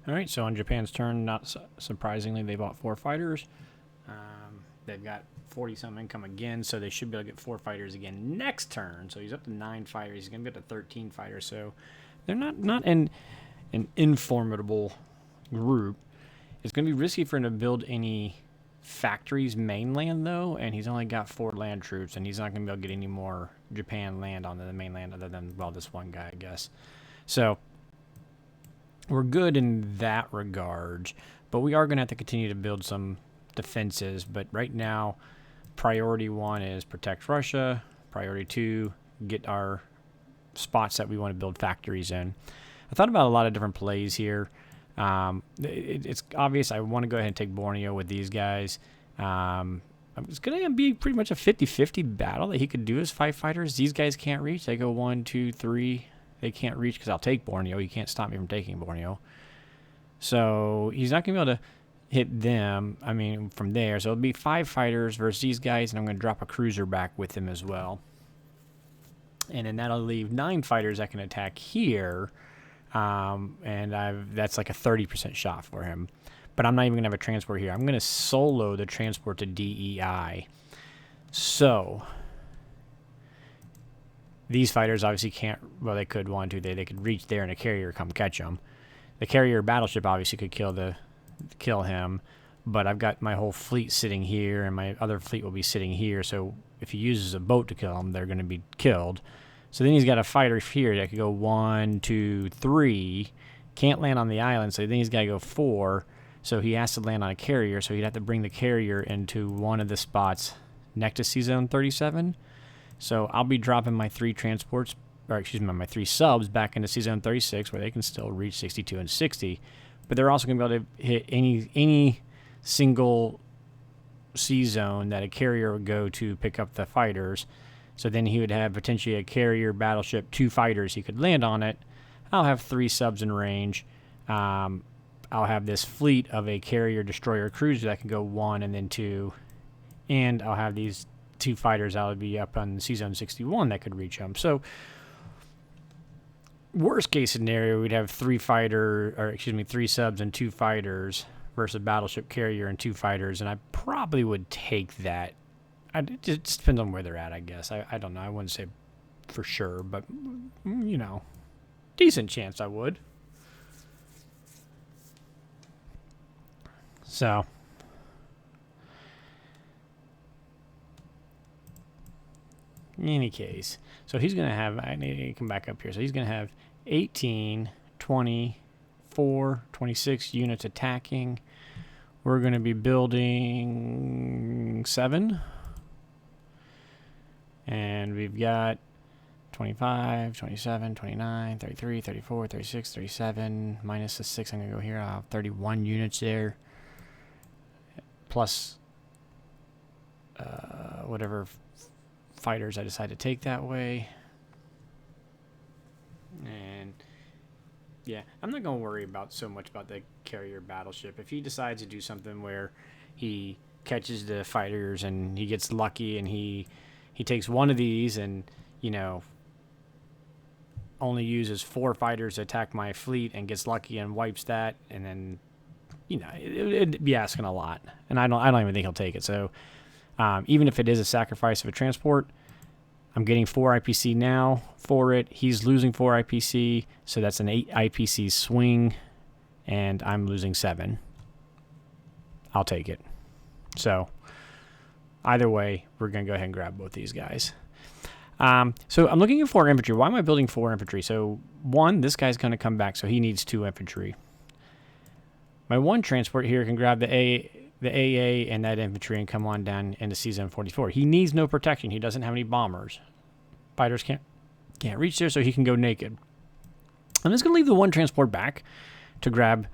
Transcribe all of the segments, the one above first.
All right, so on Japan's turn, not surprisingly, they bought 4 fighters. They've got 40-some income again, so they should be able to get 4 fighters again next turn. So he's up to 9 fighters. He's going to be up to 13 fighters. So they're not an informidable group. It's going to be risky for him to build any factories mainland, though, and he's only got 4 land troops, and he's not going to be able to get any more Japan land on the mainland other than, well, this one guy, I guess. So we're good in that regard, but we are going to have to continue to build some defenses. But right now, priority 1 is protect Russia. Priority 2, get our spots that we want to build factories in. I thought about a lot of different plays here. It's obvious I want to go ahead and take Borneo with these guys. It's going to be pretty much a 50-50 battle that he could do as 5 fighters. These guys can't reach. They go 1, 2, 3. They can't reach because I'll take Borneo. You can't stop me from taking Borneo. So he's not going to be able to hit them, from there. So it'll be 5 fighters versus these guys, and I'm going to drop a cruiser back with him as well. And then that'll leave 9 fighters that can attack here. That's like a 30% shot for him. But I'm not even going to have a transport here. I'm going to solo the transport to DEI. So these fighters obviously can't, well, they could want to. They could reach there and a carrier come catch them. The carrier battleship obviously could kill him, but I've got my whole fleet sitting here, and my other fleet will be sitting here. So if he uses a boat to kill them, they're going to be killed. So then he's got a fighter here that could go 1, 2, 3. Can't land on the island, so then he's got to go 4. So he has to land on a carrier, so he'd have to bring the carrier into one of the spots next to C-Zone 37. So I'll be dropping my 3 transports, or excuse me, my 3 subs back into C-Zone 36, where they can still reach 62 and 60. But they're also going to be able to hit any single C-Zone that a carrier would go to pick up the fighters. So then he would have potentially a carrier, battleship, 2 fighters. He could land on it. I'll have 3 subs in range. I'll have this fleet of a carrier, destroyer, cruiser that can go 1 and then 2. And I'll have these 2 fighters that would be up on C-Zone 61 that could reach him. So worst case scenario, we'd have 3 subs and 2 fighters versus a battleship, carrier, and 2 fighters. And I probably would take that. It just depends on where they're at, I guess. I don't know. I wouldn't say for sure, but, decent chance I would. So, in any case, so he's going to have, I need to come back up here. So he's going to have 18, 24, 26 units attacking. We're going to be building 7. And we've got 25, 27, 29, 33, 34, 36, 37. Minus the 6, I'm going to go here. I'll have 31 units there. Plus whatever fighters I decide to take that way. And yeah, I'm not going to worry so much about the carrier battleship. If he decides to do something where he catches the fighters and he gets lucky and he takes one of these and, only uses 4 fighters to attack my fleet and gets lucky and wipes that, and then, it'd be asking a lot. And I don't even think he'll take it. So even if it is a sacrifice of a transport, I'm getting 4 IPC now for it. He's losing 4 IPC, so that's an 8 IPC swing, and I'm losing 7. I'll take it. So either way, we're going to go ahead and grab both these guys. So I'm looking at 4 infantry. Why am I building 4 infantry? So 1, this guy's going to come back, so he needs 2 infantry. My 1 transport here can grab the AA and that infantry and come on down into C-Zone 44. He needs no protection. He doesn't have any bombers. Fighters can't reach there, so he can go naked. I'm just going to leave the 1 transport back to grab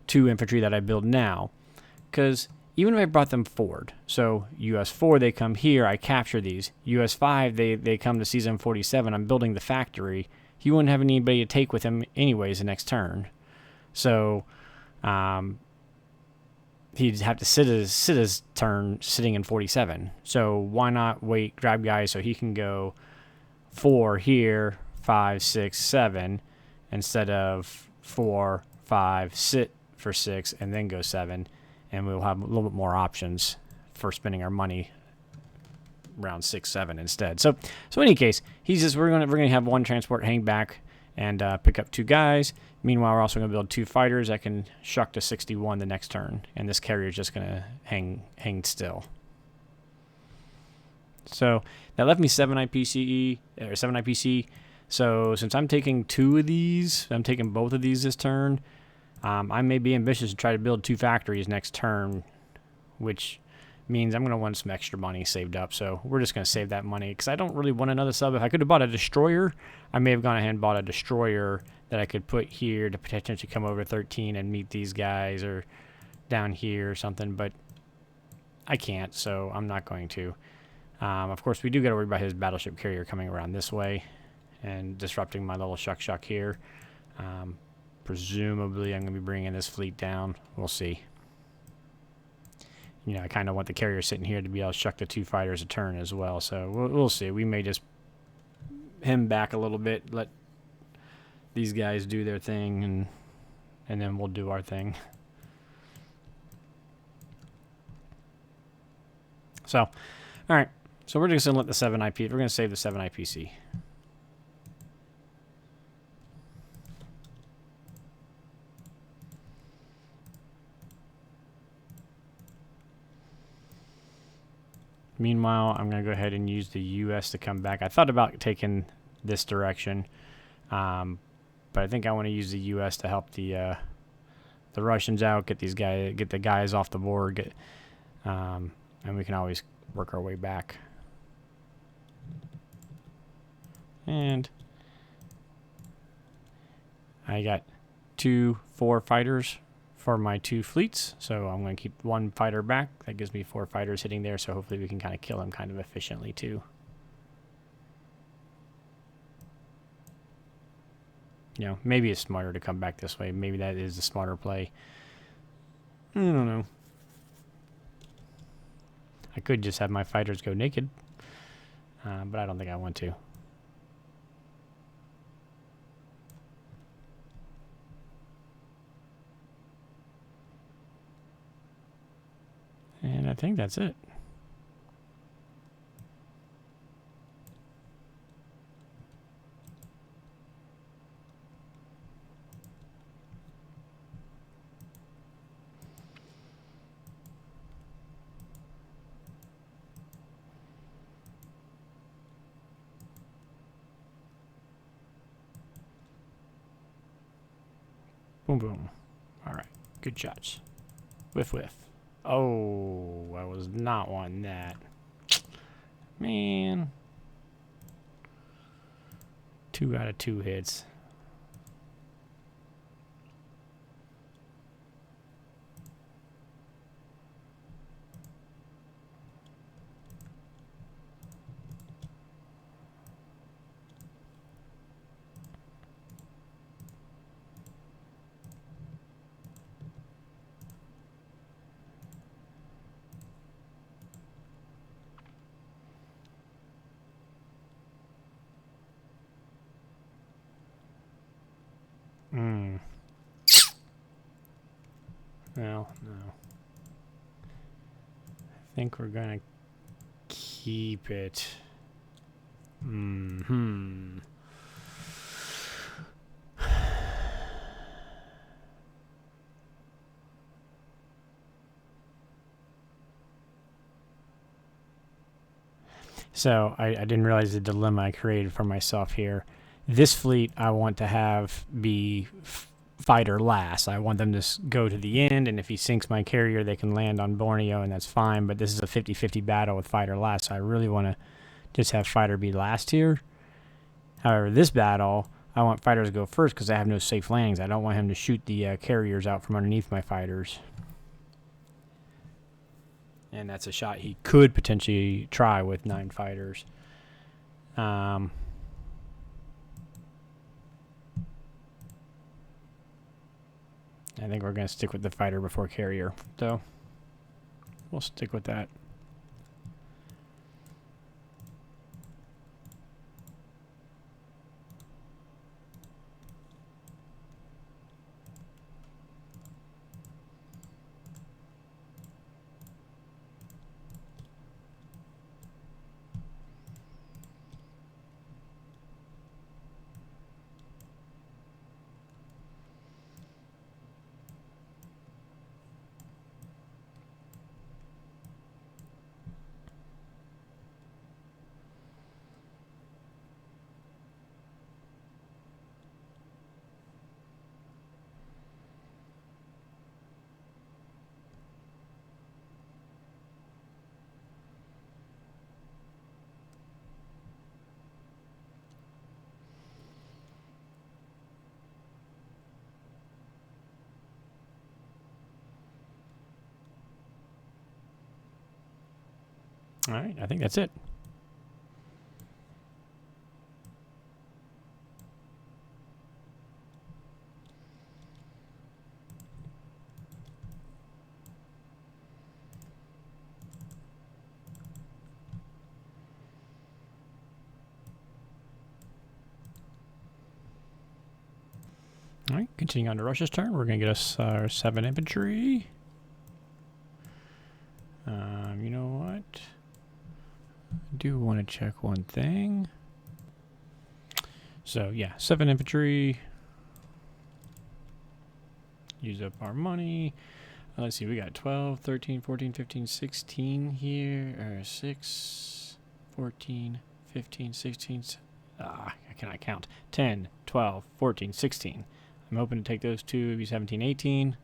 2 infantry that I build now, because even if I brought them forward, so US4, they come here, I capture these. US5, they come to C-Zone 47, I'm building the factory. He wouldn't have anybody to take with him anyways the next turn. So he'd have to sit his turn sitting in 47. So why not grab guys so he can go 4 here, 5, 6, 7, instead of 4, 5, sit for 6 and then go 7, and we'll have a little bit more options for spending our money around 6, 7 instead. So in any case, we're gonna have 1 transport hang back and pick up 2 guys. Meanwhile, we're also gonna build 2 fighters that can shuck to 61 the next turn, and this carrier is just gonna hang still. So that left me 7 IPCE or 7 IPC. So since I'm taking 2 of these, I'm taking both of these this turn. I may be ambitious to try to build 2 factories next turn, which means I'm going to want some extra money saved up. So we're just going to save that money because I don't really want another sub. If I could have bought a destroyer, I may have gone ahead and bought a destroyer that I could put here to potentially come over 13 and meet these guys, or down here or something, but I can't, so I'm not going to. Of course, we do got to worry about his battleship carrier coming around this way and disrupting my little shuck here. Presumably, I'm going to be bringing this fleet down. We'll see. You know, I kind of want the carrier sitting here to be able to shuck the 2 fighters a turn as well. So we'll see. We may just hem back a little bit, let these guys do their thing, and then we'll do our thing. So, all right. So we're just going to let the 7 IP, we're going to save the 7 IPC. Meanwhile, I'm going to go ahead and use the US to come back. I thought about taking this direction, but I think I want to use the US to help the Russians out, get the guys off the board, and we can always work our way back. And I got 2 4 fighters for my 2 fleets, so I'm going to keep 1 fighter back. That gives me 4 fighters hitting there, so hopefully we can kind of kill him kind of efficiently too. You know, maybe it's smarter to come back this way. Maybe that is the smarter play. I don't know. I could just have my fighters go naked, but I don't think I want to. And I think that's it. Boom, boom. All right. Good shots. Whiff, whiff. Oh, I was not wanting that. Man. 2 out of 2 hits. Well, no. I think we're gonna keep it. So I didn't realize the dilemma I created for myself here. This fleet I want to have be fighter last. I want them to go to the end, and if he sinks my carrier, they can land on Borneo, and that's fine. But this is a 50-50 battle with fighter last, so I really want to just have fighter be last here. However, this battle, I want fighters to go first because I have no safe landings. I don't want him to shoot the carriers out from underneath my fighters. And that's a shot he could potentially try with 9 fighters. I think we're going to stick with the fighter before carrier, so we'll stick with that. All right, I think that's it. All right, continuing on to Russia's turn. We're going to get us our 7 infantry. You know what? I do want to check one thing. So, yeah, 7 infantry. Use up our money. Let's see, we got 12, 13, 14, 15, 16 here. 6, 14, 15, 16. I cannot count. 10, 12, 14, 16. I'm hoping to take those two, maybe 17, 18.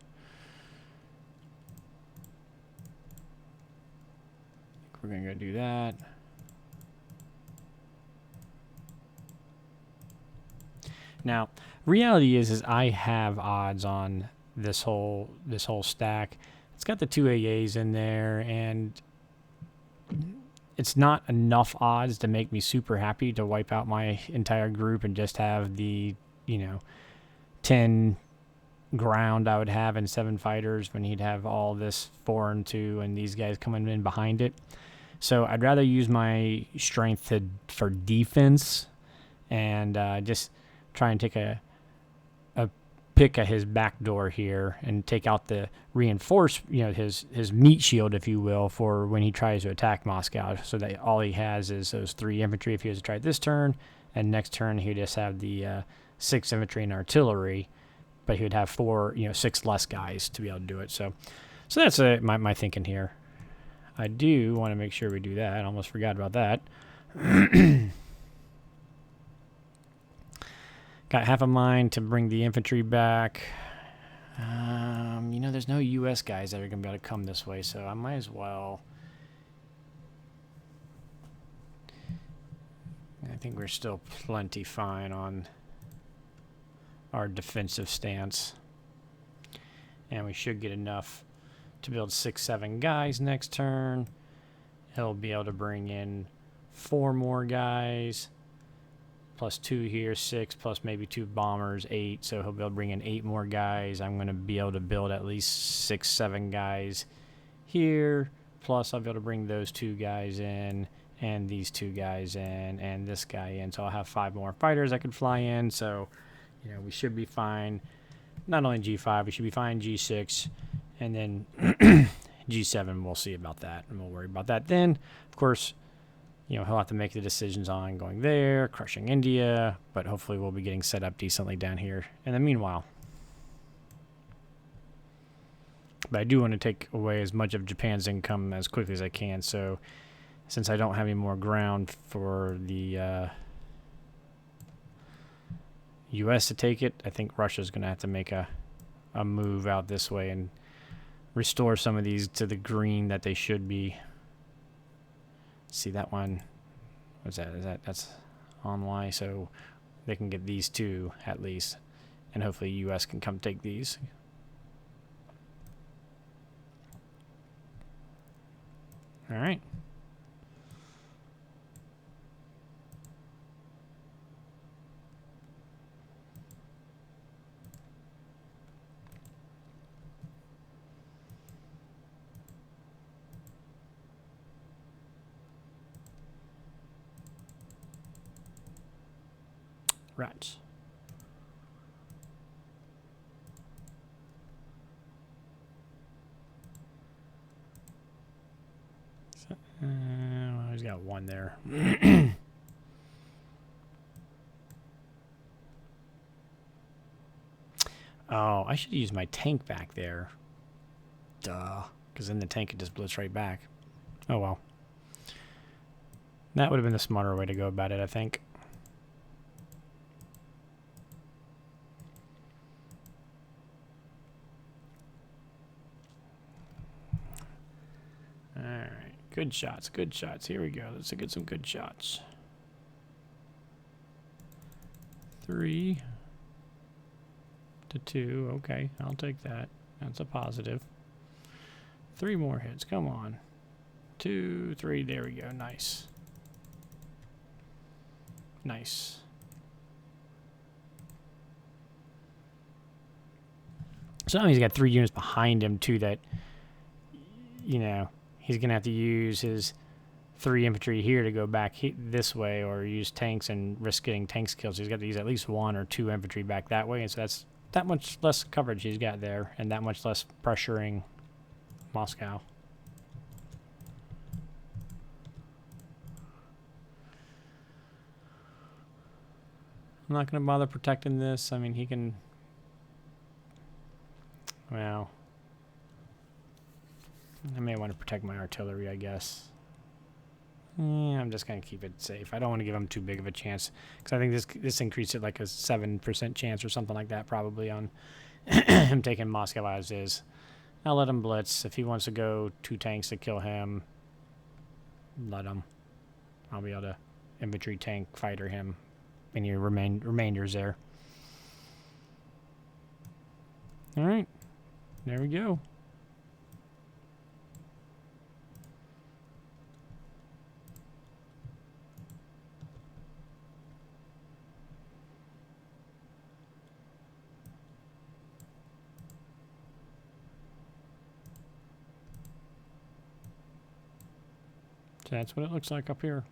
We're going to go do that. Now, reality is I have odds on this whole stack. It's got the 2 AAs in there, and it's not enough odds to make me super happy to wipe out my entire group and just have the, 10 ground I would have and 7 fighters when he'd have all this 4 and 2 and these guys coming in behind it. So I'd rather use my strength for defense and just try and take a pick at his back door here and take out the reinforce, his meat shield, if you will, for when he tries to attack Moscow. So that all he has is those 3 infantry if he was to try this turn, and next turn he would just have the 6 infantry and artillery, but he would have 6 less guys to be able to do it. So that's my thinking here. I do want to make sure we do that. I almost forgot about that. Got half a mind to bring the infantry back. There's no U.S. guys that are going to be able to come this way, so I might as well. I think we're still plenty fine on our defensive stance. And we should get enough to build 6, 7 guys next turn. He'll be able to bring in 4 more guys. Plus 2 here, 6, plus maybe 2 bombers, 8. So he'll be able to bring in 8 more guys. I'm going to be able to build at least 6, 7 guys here. Plus I'll be able to bring those 2 guys in, and these 2 guys in, and this guy in. So I'll have 5 more fighters I could fly in. So, we should be fine. Not only G5, we should be fine G6. And then G7, we'll see about that, and we'll worry about that then. Of course, he'll have to make the decisions on going there, crushing India, but hopefully we'll be getting set up decently down here in the meanwhile. But I do want to take away as much of Japan's income as quickly as I can, so since I don't have any more ground for the U.S. to take it, I think Russia's going to have to make a move out this way and restore some of these to the green that they should be. See that one? What's that? That's on Y, so they can get these 2 at least, and hopefully U.S. can come take these. All right. Rats. Well, he's got 1 there. Oh, I should use my tank back there. Duh. Because then the tank could just blitz right back. Oh well. That would have been the smarter way to go about it, I think. Alright. Good shots, good shots. Here we go. Let's get some good shots. 3 to 2. Okay, I'll take that. That's a positive. 3 more hits. Come on. 2, 3. There we go. Nice. Nice. So now he's got 3 units behind him, too, that, you know, he's going to have to use his 3 infantry here to go back this way, or use tanks and risk getting tanks killed. So he's got to use at least 1 or 2 infantry back that way. And so that's that much less coverage he's got there, and that much less pressuring Moscow. I'm not going to bother protecting this. I mean, he can... Well... I may want to protect my artillery, I guess. Yeah, I'm just going to keep it safe. I don't want to give him too big of a chance, because I think this increased it like a 7% chance or something like that, probably, on him taking Moscow as is. I'll let him blitz. If he wants to go 2 tanks to kill him, let him. I'll be able to infantry tank fighter him. And your remainders there. All right, there we go. So that's what it looks like up here.